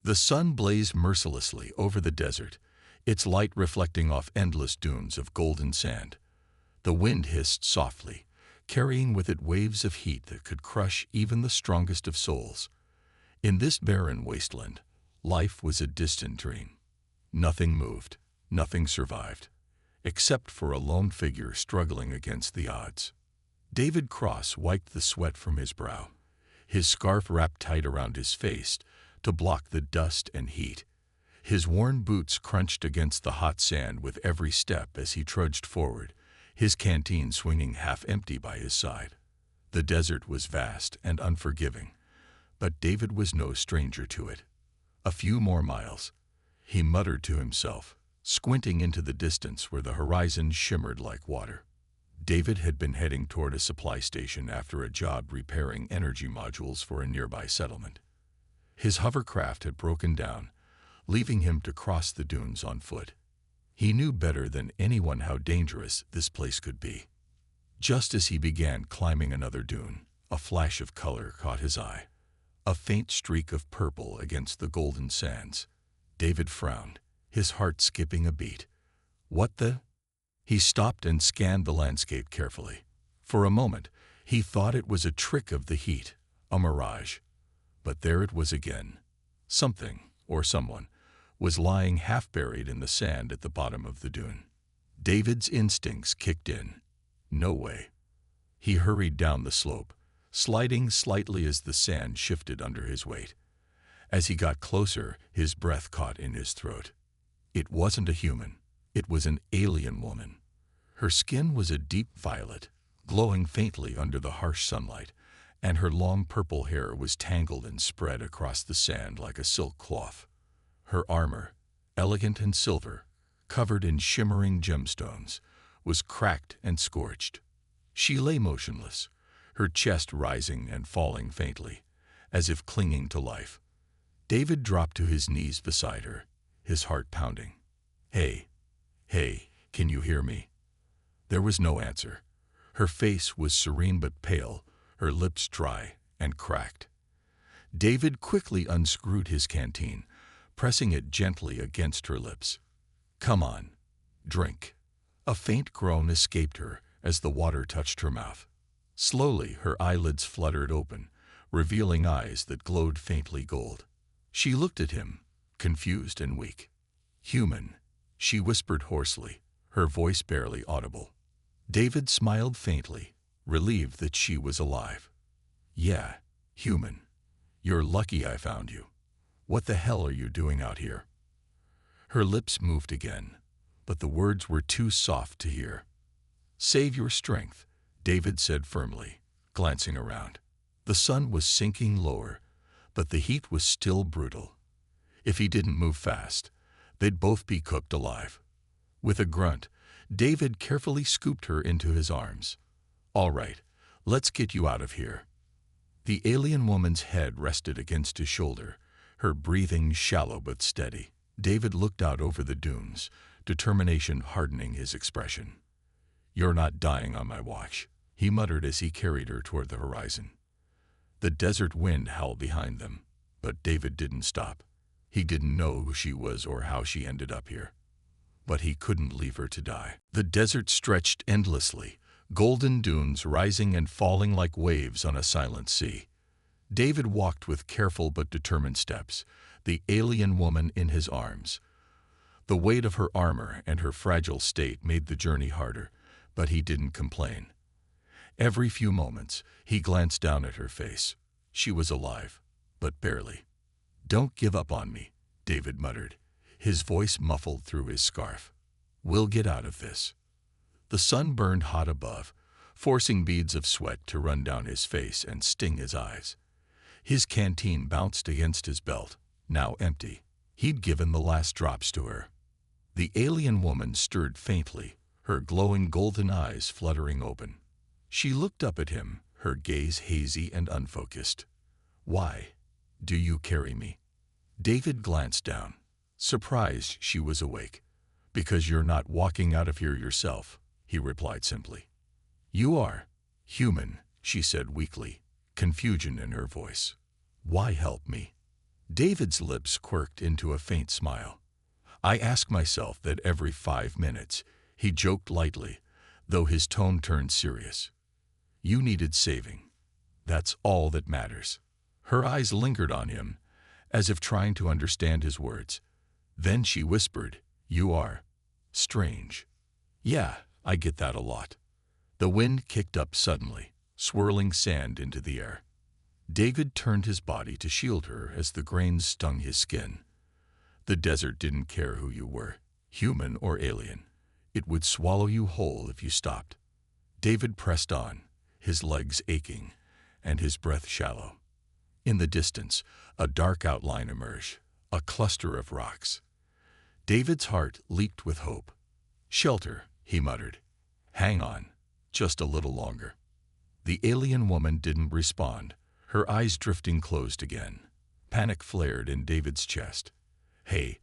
The sun blazed mercilessly over the desert, its light reflecting off endless dunes of golden sand. The wind hissed softly, carrying with it waves of heat that could crush even the strongest of souls. In this barren wasteland, life was a distant dream. Nothing moved, nothing survived, except for a lone figure struggling against the odds. David Cross wiped the sweat from his brow, his scarf wrapped tight around his face to block the dust and heat. His worn boots crunched against the hot sand with every step as he trudged forward, his canteen swinging half-empty by his side. The desert was vast and unforgiving, but David was no stranger to it. A few more miles, he muttered to himself, squinting into the distance where the horizon shimmered like water. David had been heading toward a supply station after a job repairing energy modules for a nearby settlement. His hovercraft had broken down, leaving him to cross the dunes on foot. He knew better than anyone how dangerous this place could be. Just as he began climbing another dune, a flash of color caught his eye. A faint streak of purple against the golden sands. David frowned, his heart skipping a beat. What the? He stopped and scanned the landscape carefully. For a moment, he thought it was a trick of the heat, a mirage. But there it was again. Something, or someone, was lying half-buried in the sand at the bottom of the dune. David's instincts kicked in. No way. He hurried down the slope, sliding slightly as the sand shifted under his weight. As he got closer, his breath caught in his throat. It wasn't a human. It was an alien woman. Her skin was a deep violet, glowing faintly under the harsh sunlight, and her long purple hair was tangled and spread across the sand like a silk cloth. Her armor, elegant and silver, covered in shimmering gemstones, was cracked and scorched. She lay motionless, her chest rising and falling faintly, as if clinging to life. David dropped to his knees beside her, his heart pounding. Hey, can you hear me? There was no answer. Her face was serene but pale, her lips dry and cracked. David quickly unscrewed his canteen, pressing it gently against her lips. Come on, drink. A faint groan escaped her as the water touched her mouth. Slowly, her eyelids fluttered open, revealing eyes that glowed faintly gold. She looked at him, confused and weak. Human, she whispered hoarsely, her voice barely audible. David smiled faintly, relieved that she was alive. Yeah, human. You're lucky I found you. What the hell are you doing out here? Her lips moved again, but the words were too soft to hear. Save your strength, David said firmly, glancing around. The sun was sinking lower, but the heat was still brutal. If he didn't move fast, they'd both be cooked alive. With a grunt, David carefully scooped her into his arms. All right, let's get you out of here. The alien woman's head rested against his shoulder, her breathing shallow but steady. David looked out over the dunes, determination hardening his expression. You're not dying on my watch, he muttered as he carried her toward the horizon. The desert wind howled behind them, but David didn't stop. He didn't know who she was or how she ended up here. But he couldn't leave her to die. The desert stretched endlessly, golden dunes rising and falling like waves on a silent sea. David walked with careful but determined steps, the alien woman in his arms. The weight of her armor and her fragile state made the journey harder, but he didn't complain. Every few moments, he glanced down at her face. She was alive, but barely. Don't give up on me, David muttered, his voice muffled through his scarf. We'll get out of this. The sun burned hot above, forcing beads of sweat to run down his face and sting his eyes. His canteen bounced against his belt, now empty. He'd given the last drops to her. The alien woman stirred faintly, her glowing golden eyes fluttering open. She looked up at him, her gaze hazy and unfocused. Why do you carry me? David glanced down, surprised she was awake. Because you're not walking out of here yourself, he replied simply. You are human, she said weakly, confusion in her voice. Why help me? David's lips quirked into a faint smile. I ask myself that every 5 minutes, he joked lightly, though his tone turned serious. You needed saving. That's all that matters. Her eyes lingered on him, as if trying to understand his words. Then she whispered, "You are strange." Yeah, I get that a lot. The wind kicked up suddenly, swirling sand into the air. David turned his body to shield her as the grains stung his skin. The desert didn't care who you were, human or alien. It would swallow you whole if you stopped. David pressed on, his legs aching, and his breath shallow. In the distance, a dark outline emerged, a cluster of rocks. David's heart leaped with hope. "Shelter," he muttered. "Hang on, just a little longer." The alien woman didn't respond, her eyes drifting closed again. Panic flared in David's chest. "Hey,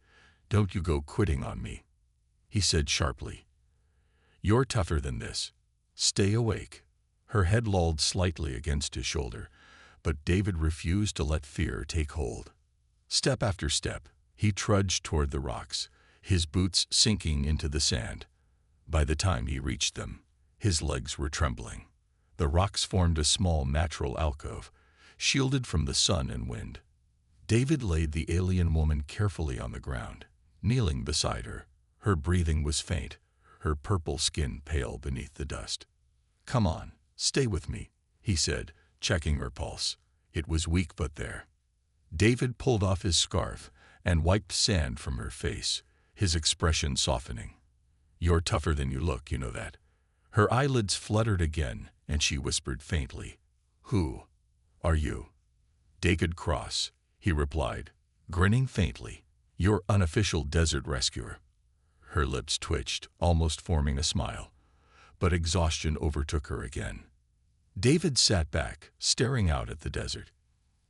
don't you go quitting on me," he said sharply. "You're tougher than this. Stay awake." Her head lolled slightly against his shoulder, but David refused to let fear take hold. Step after step, he trudged toward the rocks, his boots sinking into the sand. By the time he reached them, his legs were trembling. The rocks formed a small natural alcove, shielded from the sun and wind. David laid the alien woman carefully on the ground, kneeling beside her. Her breathing was faint, her purple skin pale beneath the dust. "Come on, stay with me," he said, checking her pulse. It was weak but there. David pulled off his scarf and wiped sand from her face, his expression softening. "You're tougher than you look, you know that." Her eyelids fluttered again, and she whispered faintly, "Who are you?" "David Cross," he replied, grinning faintly. "Your unofficial desert rescuer." Her lips twitched, almost forming a smile, but exhaustion overtook her again. David sat back, staring out at the desert.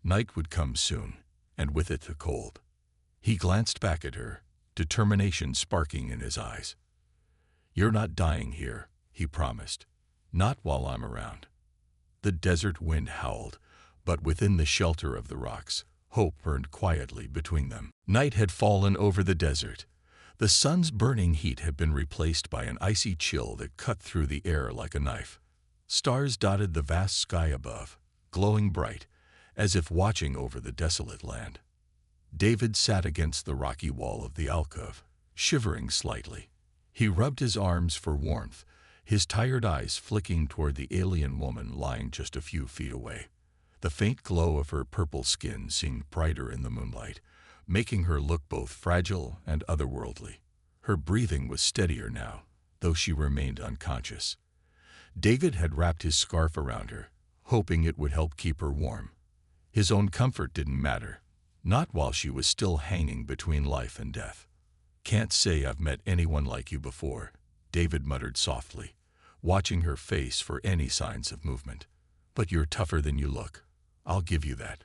Night would come soon, and with it the cold. He glanced back at her, determination sparking in his eyes. "You're not dying here," he promised. "Not while I'm around." The desert wind howled, but within the shelter of the rocks, hope burned quietly between them. Night had fallen over the desert. The sun's burning heat had been replaced by an icy chill that cut through the air like a knife. Stars dotted the vast sky above, glowing bright, as if watching over the desolate land. David sat against the rocky wall of the alcove, shivering slightly. He rubbed his arms for warmth, his tired eyes flicking toward the alien woman lying just a few feet away. The faint glow of her purple skin seemed brighter in the moonlight, making her look both fragile and otherworldly. Her breathing was steadier now, though she remained unconscious. David had wrapped his scarf around her, hoping it would help keep her warm. His own comfort didn't matter, not while she was still hanging between life and death. "Can't say I've met anyone like you before," David muttered softly, watching her face for any signs of movement. "But you're tougher than you look. I'll give you that."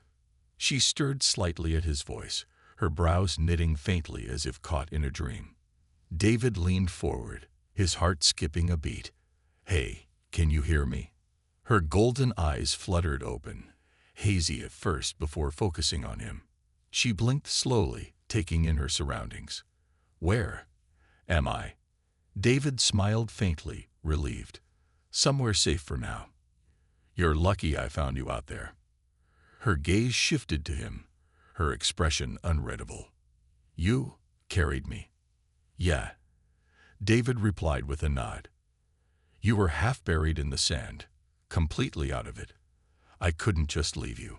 She stirred slightly at his voice, her brows knitting faintly as if caught in a dream. David leaned forward, his heart skipping a beat. "Hey, can you hear me?" Her golden eyes fluttered open, hazy at first before focusing on him. She blinked slowly, taking in her surroundings. "Where am I?" David smiled faintly, relieved. "Somewhere safe for now." "You're lucky I found you out there." Her gaze shifted to him, her expression unreadable. "You carried me." "Yeah," David replied with a nod. "You were half buried in the sand, completely out of it. I couldn't just leave you."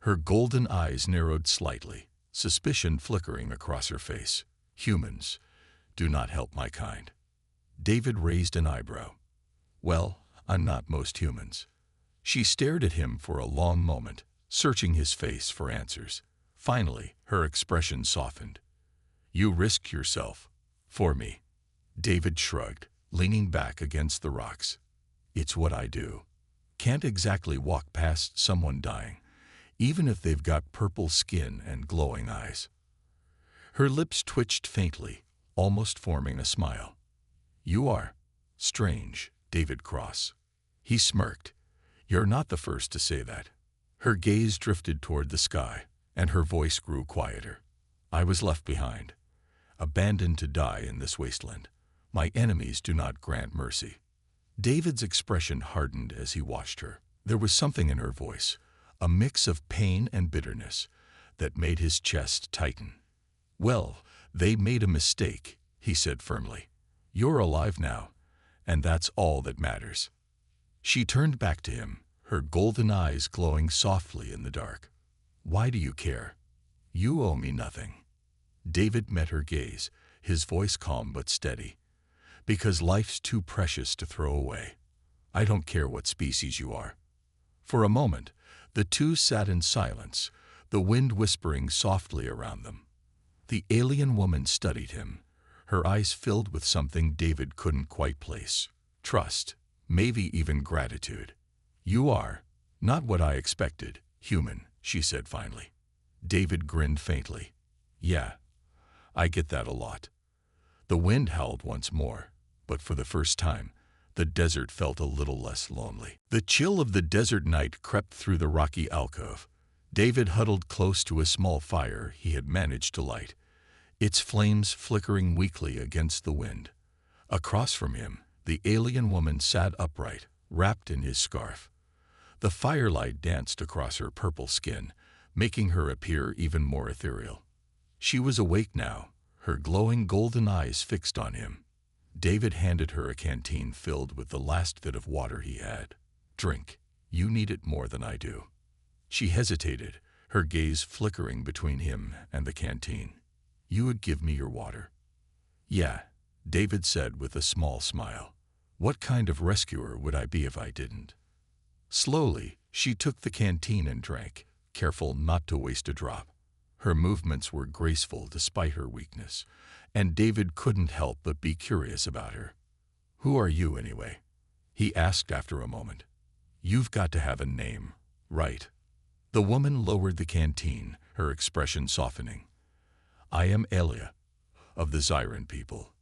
Her golden eyes narrowed slightly, suspicion flickering across her face. "Humans do not help my kind." David raised an eyebrow. "Well, I'm not most humans." She stared at him for a long moment, searching his face for answers. Finally, her expression softened. "You risk yourself for me." David shrugged, leaning back against the rocks. "It's what I do. Can't exactly walk past someone dying, even if they've got purple skin and glowing eyes." Her lips twitched faintly, almost forming a smile. "You are strange, David Cross." He smirked. "You're not the first to say that." Her gaze drifted toward the sky, and her voice grew quieter. I was left behind, abandoned to die in this wasteland. My enemies do not grant mercy. David's expression hardened as he watched her. There was something in her voice, a mix of pain and bitterness, that made his chest tighten. Well, they made a mistake, he said firmly. You're alive now, and that's all that matters. She turned back to him, her golden eyes glowing softly in the dark. Why do you care? You owe me nothing. David met her gaze, his voice calm but steady. Because life's too precious to throw away. I don't care what species you are. For a moment, the two sat in silence, the wind whispering softly around them. The alien woman studied him, her eyes filled with something David couldn't quite place. Trust, maybe even gratitude. You are, not what I expected, human, she said finally. David grinned faintly. Yeah, I get that a lot. The wind howled once more, but for the first time, the desert felt a little less lonely. The chill of the desert night crept through the rocky alcove. David huddled close to a small fire he had managed to light, its flames flickering weakly against the wind. Across from him, the alien woman sat upright, wrapped in his scarf. The firelight danced across her purple skin, making her appear even more ethereal. She was awake now, her glowing golden eyes fixed on him. David handed her a canteen filled with the last bit of water he had. Drink. You need it more than I do. She hesitated, her gaze flickering between him and the canteen. You would give me your water? Yeah, David said with a small smile. What kind of rescuer would I be if I didn't? Slowly, she took the canteen and drank, careful not to waste a drop. Her movements were graceful despite her weakness, and David couldn't help but be curious about her. Who are you, anyway? He asked after a moment. You've got to have a name, right? The woman lowered the canteen, her expression softening. I am Elia, of the Zyran people.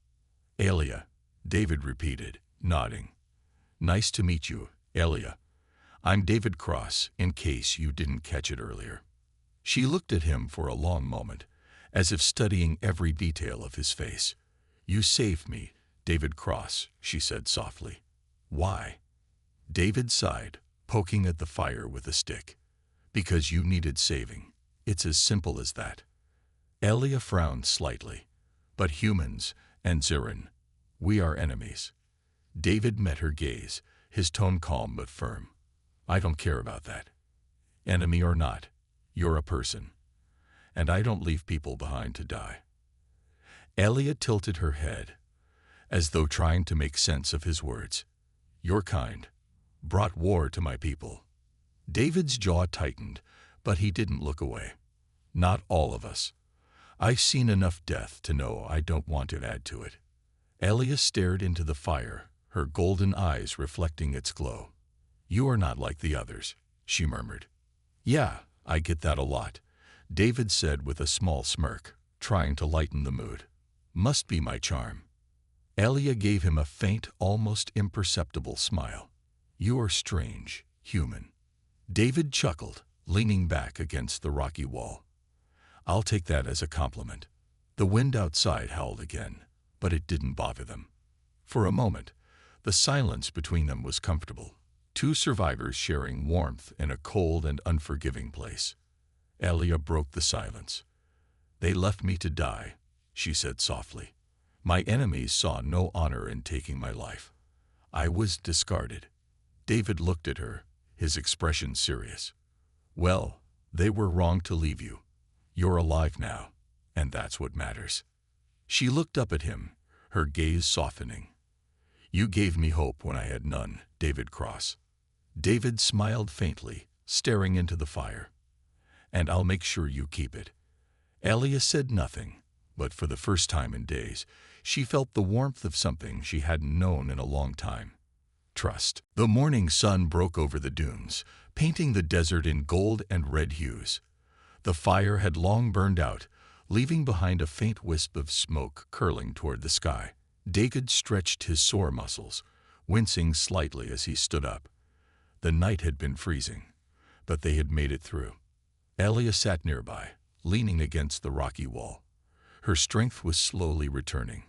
Elia, David repeated, nodding. Nice to meet you, Elia. I'm David Cross, in case you didn't catch it earlier. She looked at him for a long moment, as if studying every detail of his face. You saved me, David Cross, she said softly. Why? David sighed, poking at the fire with a stick. Because you needed saving. It's as simple as that. Elia frowned slightly. But humans and Zyran, we are enemies. David met her gaze, his tone calm but firm. I don't care about that. Enemy or not, you're a person. And I don't leave people behind to die. Elia tilted her head, as though trying to make sense of his words. Your kind brought war to my people. David's jaw tightened, but he didn't look away. Not all of us. I've seen enough death to know I don't want to add to it. Elia stared into the fire, her golden eyes reflecting its glow. You are not like the others, she murmured. Yeah, I get that a lot, David said with a small smirk, trying to lighten the mood. Must be my charm. Elia gave him a faint, almost imperceptible smile. You are strange, human. David chuckled, leaning back against the rocky wall. I'll take that as a compliment. The wind outside howled again, but it didn't bother them. For a moment, the silence between them was comfortable. Two survivors sharing warmth in a cold and unforgiving place. Elia broke the silence. They left me to die, she said softly. My enemies saw no honor in taking my life. I was discarded. David looked at her, his expression serious. Well, they were wrong to leave you. You're alive now, and that's what matters. She looked up at him, her gaze softening. You gave me hope when I had none, David Cross. David smiled faintly, staring into the fire. And I'll make sure you keep it. Elia said nothing, but for the first time in days, she felt the warmth of something she hadn't known in a long time. Trust. The morning sun broke over the dunes, painting the desert in gold and red hues. The fire had long burned out, leaving behind a faint wisp of smoke curling toward the sky. David stretched his sore muscles, wincing slightly as he stood up. The night had been freezing, but they had made it through. Elia sat nearby, leaning against the rocky wall. Her strength was slowly returning,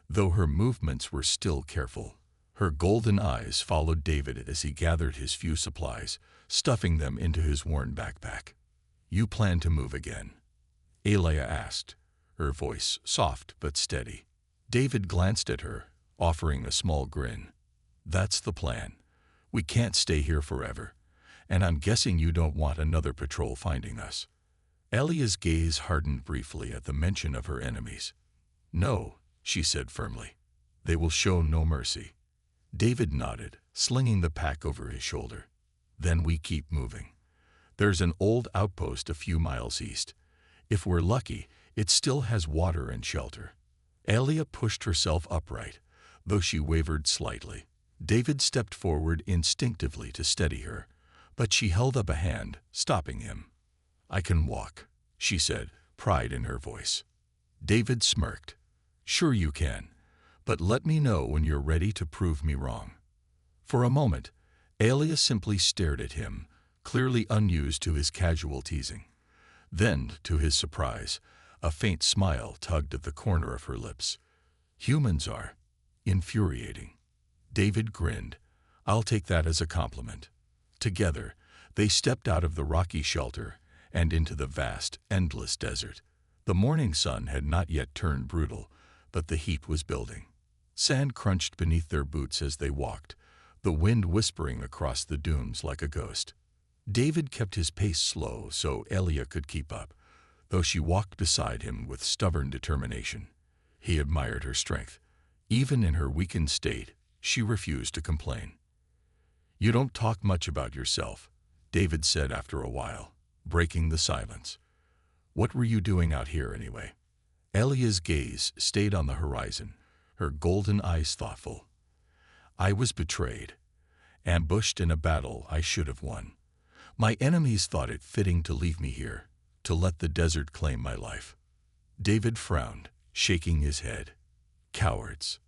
though her movements were still careful. Her golden eyes followed David as he gathered his few supplies, stuffing them into his worn backpack. "You plan to move again?" Elia asked, her voice soft but steady. David glanced at her, offering a small grin. "That's the plan. We can't stay here forever, and I'm guessing you don't want another patrol finding us." Elia's gaze hardened briefly at the mention of her enemies. "No," she said firmly. "They will show no mercy." David nodded, slinging the pack over his shoulder. "Then we keep moving. There's an old outpost a few miles east. If we're lucky, it still has water and shelter." Elia pushed herself upright, though she wavered slightly. David stepped forward instinctively to steady her, but she held up a hand, stopping him. "I can walk," she said, pride in her voice. David smirked. "Sure you can, but let me know when you're ready to prove me wrong." For a moment, Elia simply stared at him, clearly unused to his casual teasing. Then, to his surprise, a faint smile tugged at the corner of her lips. "Humans are infuriating." David grinned. "I'll take that as a compliment." Together, they stepped out of the rocky shelter and into the vast, endless desert. The morning sun had not yet turned brutal, but the heat was building. Sand crunched beneath their boots as they walked, the wind whispering across the dunes like a ghost. David kept his pace slow so Elia could keep up, though she walked beside him with stubborn determination. He admired her strength. Even in her weakened state, she refused to complain. "You don't talk much about yourself," David said after a while, breaking the silence. "What were you doing out here anyway?" Elia's gaze stayed on the horizon, her golden eyes thoughtful. "I was betrayed, ambushed in a battle I should have won. My enemies thought it fitting to leave me here, to let the desert claim my life." David frowned, shaking his head. "Cowards."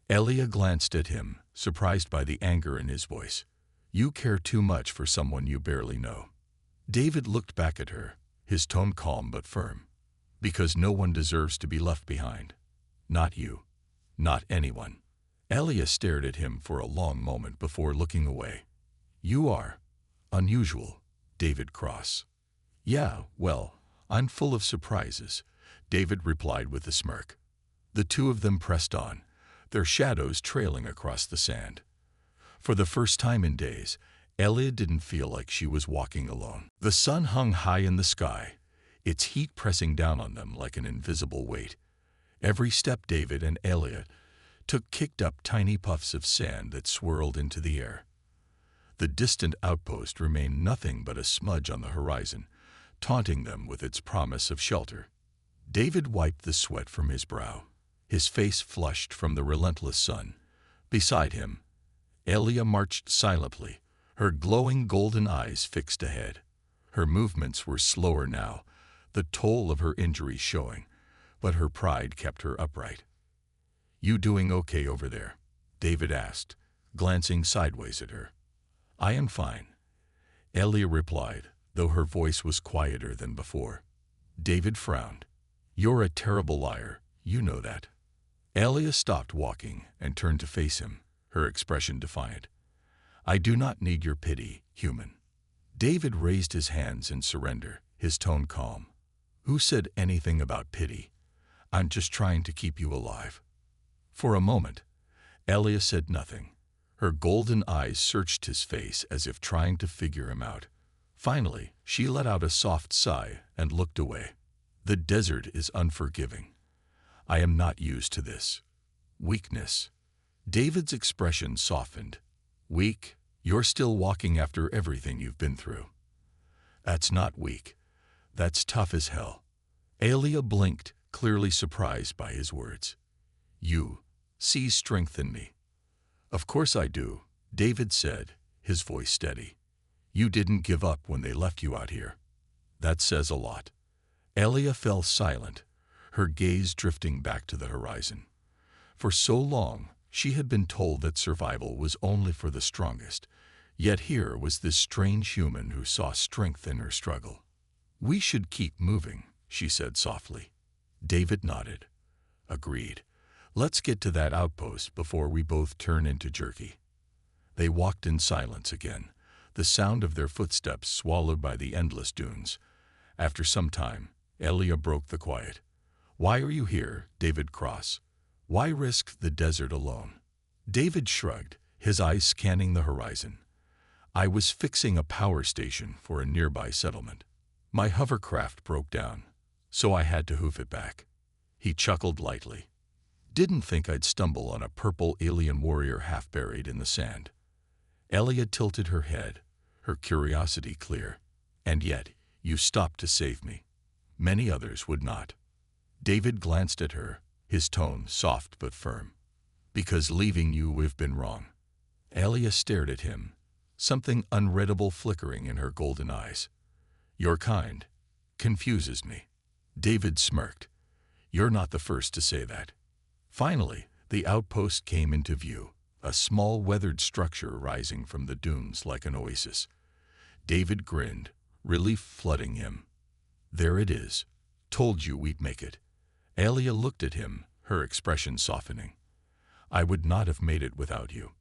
Elia glanced at him, surprised by the anger in his voice. "You care too much for someone you barely know." David looked back at her, his tone calm but firm. "Because no one deserves to be left behind. Not you. Not anyone." Elia stared at him for a long moment before looking away. "You are unusual, David Cross." "Yeah, well, I'm full of surprises," David replied with a smirk. The two of them pressed on, their shadows trailing across the sand. For the first time in days, Elia didn't feel like she was walking alone. The sun hung high in the sky, its heat pressing down on them like an invisible weight. Every step David and Elia took kicked up tiny puffs of sand that swirled into the air. The distant outpost remained nothing but a smudge on the horizon, taunting them with its promise of shelter. David wiped the sweat from his brow, his face flushed from the relentless sun. Beside him, Elia marched silently, her glowing golden eyes fixed ahead. Her movements were slower now, the toll of her injuries showing, but her pride kept her upright. "You doing okay over there?" David asked, glancing sideways at her. "I am fine," Elia replied, though her voice was quieter than before. David frowned. "You're a terrible liar, you know that." Elia stopped walking and turned to face him, her expression defiant. "I do not need your pity, human." David raised his hands in surrender, his tone calm. "Who said anything about pity? I'm just trying to keep you alive." For a moment, Elia said nothing. Her golden eyes searched his face as if trying to figure him out. Finally, she let out a soft sigh and looked away. "The desert is unforgiving. I am not used to this. Weakness." David's expression softened. "Weak? You're still walking after everything you've been through." "That's not weak. That's tough as hell." Elia blinked, clearly surprised by his words. "You see strength in me." "Of course I do," David said, his voice steady. "You didn't give up when they left you out here. That says a lot." Elia fell silent, her gaze drifting back to the horizon. For so long, she had been told that survival was only for the strongest, yet here was this strange human who saw strength in her struggle. "We should keep moving," she said softly. David nodded. "Agreed. Let's get to that outpost before we both turn into jerky." They walked in silence again, the sound of their footsteps swallowed by the endless dunes. After some time, Elia broke the quiet. "Why are you here, David Cross? Why risk the desert alone?" David shrugged, his eyes scanning the horizon. "I was fixing a power station for a nearby settlement. My hovercraft broke down, so I had to hoof it back." He chuckled lightly. "Didn't think I'd stumble on a purple alien warrior half buried in the sand." Elia tilted her head, her curiosity clear. "And yet, you stopped to save me. Many others would not." David glanced at her, his tone soft but firm. "Because leaving you we've been wrong." Elia stared at him, something unreadable flickering in her golden eyes. "Your kind confuses me." David smirked. "You're not the first to say that." Finally, the outpost came into view, a small weathered structure rising from the dunes like an oasis. David grinned, relief flooding him. "There it is. Told you we'd make it." Elia looked at him, her expression softening. "I would not have made it without you."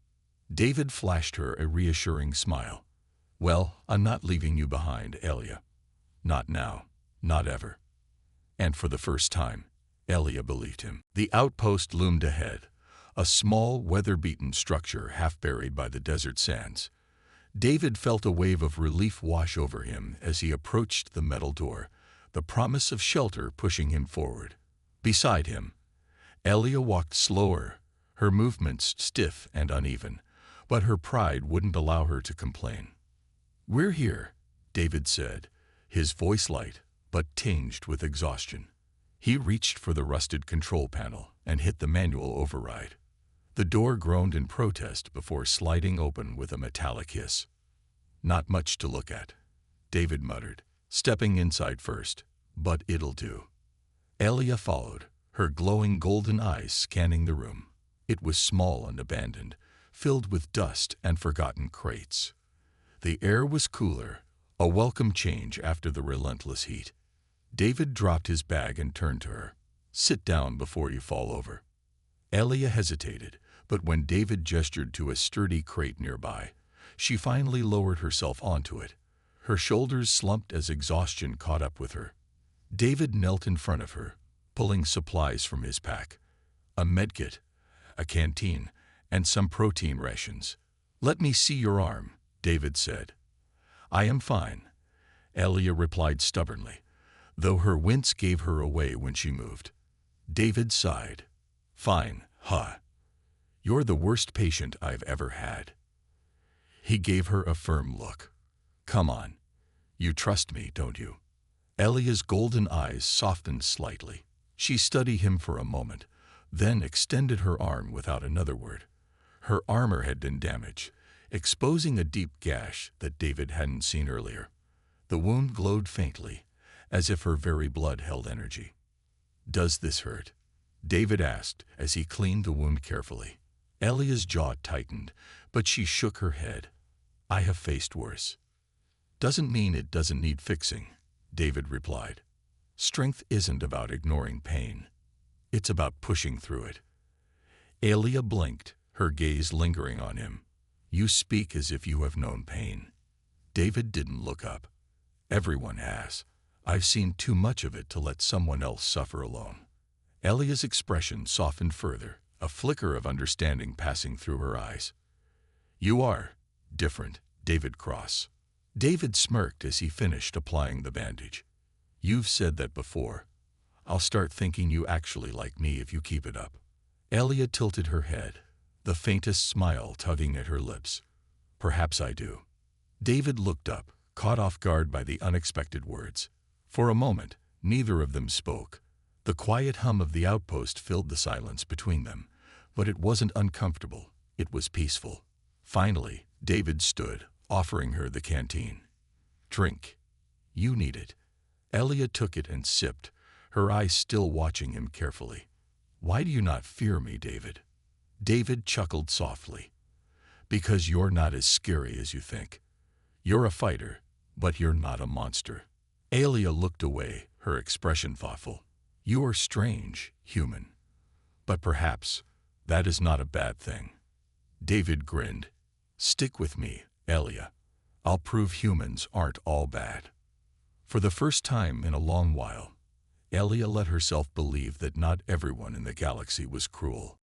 David flashed her a reassuring smile. "Well, I'm not leaving you behind, Elia. Not now, not ever." And for the first time, Elia believed him. The outpost loomed ahead, a small, weather-beaten structure half buried by the desert sands. David felt a wave of relief wash over him as he approached the metal door, the promise of shelter pushing him forward. Beside him, Elia walked slower, her movements stiff and uneven, but her pride wouldn't allow her to complain. "We're here," David said, his voice light but tinged with exhaustion. He reached for the rusted control panel and hit the manual override. The door groaned in protest before sliding open with a metallic hiss. "Not much to look at," David muttered, stepping inside first, "but it'll do." Elia followed, her glowing golden eyes scanning the room. It was small and abandoned, filled with dust and forgotten crates. The air was cooler, a welcome change after the relentless heat. David dropped his bag and turned to her. "Sit down before you fall over." Elia hesitated, but when David gestured to a sturdy crate nearby, she finally lowered herself onto it. Her shoulders slumped as exhaustion caught up with her. David knelt in front of her, pulling supplies from his pack. A medkit, a canteen, and some protein rations. "Let me see your arm," David said. "I am fine," Elia replied stubbornly, though her wince gave her away when she moved. David sighed. "Fine, huh? You're the worst patient I've ever had." He gave her a firm look. "Come on. You trust me, don't you?" Elia's golden eyes softened slightly. She studied him for a moment, then extended her arm without another word. Her armor had been damaged, exposing a deep gash that David hadn't seen earlier. The wound glowed faintly, as if her very blood held energy. "Does this hurt?" David asked as he cleaned the wound carefully. Elia's jaw tightened, but she shook her head. "I have faced worse." "Doesn't mean it doesn't need fixing," David replied. "Strength isn't about ignoring pain. It's about pushing through it." Elia blinked, her gaze lingering on him. "You speak as if you have known pain." David didn't look up. "Everyone has. I've seen too much of it to let someone else suffer alone." Elia's expression softened further, a flicker of understanding passing through her eyes. "You are different, David Cross." David smirked as he finished applying the bandage. "You've said that before. I'll start thinking you actually like me if you keep it up." Elia tilted her head, the faintest smile tugging at her lips. "Perhaps I do." David looked up, caught off guard by the unexpected words. For a moment, neither of them spoke. The quiet hum of the outpost filled the silence between them, but it wasn't uncomfortable, it was peaceful. Finally, David stood, offering her the canteen. "Drink. You need it." Elia took it and sipped, her eyes still watching him carefully. "Why do you not fear me, David?" David chuckled softly. "Because you're not as scary as you think. You're a fighter, but you're not a monster." Alia looked away, her expression thoughtful. You are strange, human. But perhaps that is not a bad thing. David grinned. Stick with me, Alia. I'll prove humans aren't all bad. For the first time in a long while, Alia let herself believe that not everyone in the galaxy was cruel.